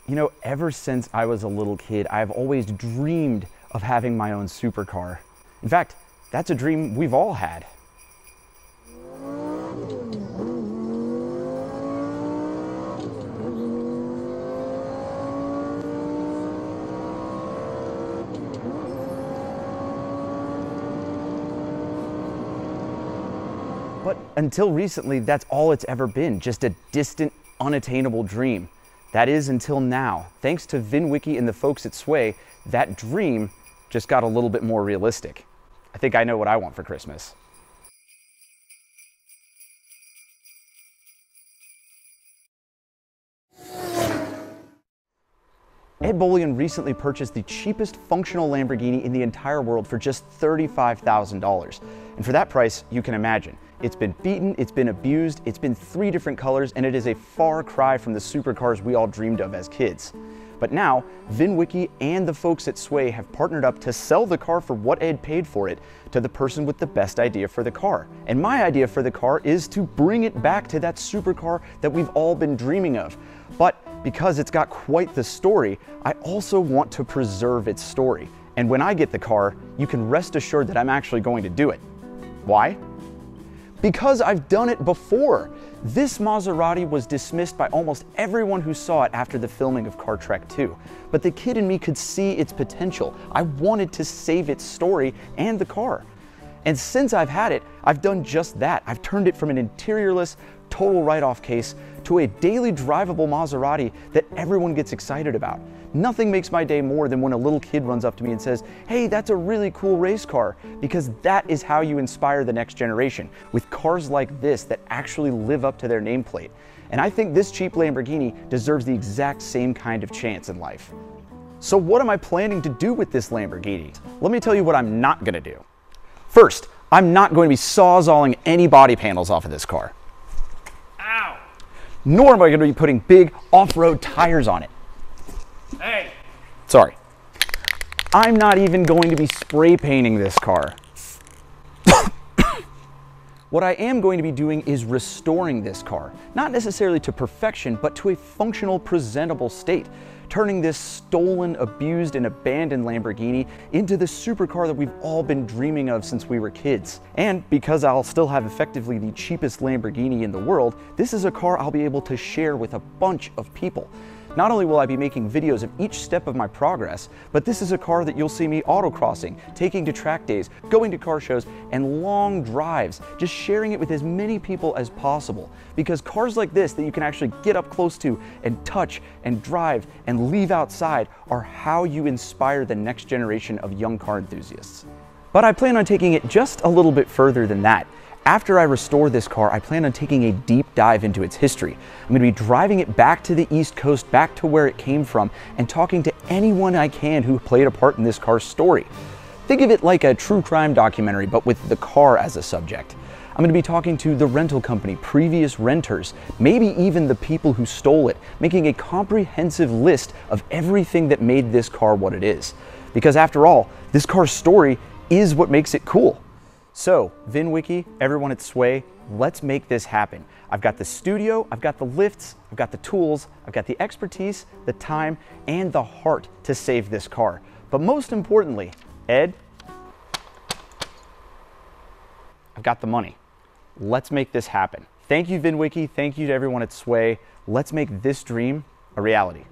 You know, ever since I was a little kid, I've always dreamed of having my own supercar. In fact, that's a dream we've all had. But until recently, that's all it's ever been, just a distant, unattainable dream. That is until now. Thanks to Vinwiki and the folks at Swae, that dream just got a little bit more realistic. I think I know what I want for Christmas. Ed Bolian recently purchased the cheapest functional Lamborghini in the entire world for just $35,000. And for that price, you can imagine, it's been beaten, it's been abused, it's been 3 different colors, and it is a far cry from the supercars we all dreamed of as kids. But now, Vinwiki and the folks at Swae have partnered up to sell the car for what Ed paid for it to the person with the best idea for the car. And my idea for the car is to bring it back to that supercar that we've all been dreaming of. But because it's got quite the story, I also want to preserve its story. And when I get the car, you can rest assured that I'm actually going to do it. Why? Because I've done it before. This Maserati was dismissed by almost everyone who saw it after the filming of Car Trek 2. But the kid in me could see its potential. I wanted to save its story and the car. And since I've had it, I've done just that. I've turned it from an interiorless, total write-off case to a daily drivable Maserati that everyone gets excited about. Nothing makes my day more than when a little kid runs up to me and says, "Hey, that's a really cool race car," because that is how you inspire the next generation, with cars like this that actually live up to their nameplate. And I think this cheap Lamborghini deserves the exact same kind of chance in life. So what am I planning to do with this Lamborghini? Let me tell you what I'm not gonna do. First, I'm not going to be sawzalling any body panels off of this car. Ow! Nor am I going to be putting big off-road tires on it. Hey! Sorry. I'm not even going to be spray painting this car. What I am going to be doing is restoring this car, not necessarily to perfection, but to a functional, presentable state, turning this stolen, abused, and abandoned Lamborghini into the supercar that we've all been dreaming of since we were kids. And because I'll still have effectively the cheapest Lamborghini in the world, this is a car I'll be able to share with a bunch of people. Not only will I be making videos of each step of my progress, but this is a car that you'll see me autocrossing, taking to track days, going to car shows, and long drives, just sharing it with as many people as possible. Because cars like this that you can actually get up close to and touch and drive and leave outside are how you inspire the next generation of young car enthusiasts. But I plan on taking it just a little bit further than that. After I restore this car, I plan on taking a deep dive into its history. I'm going to be driving it back to the East Coast, back to where it came from, and talking to anyone I can who played a part in this car's story. Think of it like a true crime documentary, but with the car as a subject. I'm going to be talking to the rental company, previous renters, maybe even the people who stole it, making a comprehensive list of everything that made this car what it is. Because after all, this car's story is what makes it cool. So, Vinwiki, everyone at Swae, let's make this happen. I've got the studio, I've got the lifts, I've got the tools, I've got the expertise, the time, and the heart to save this car. But most importantly, Ed, I've got the money. Let's make this happen. Thank you, Vinwiki. Thank you to everyone at Swae. Let's make this dream a reality.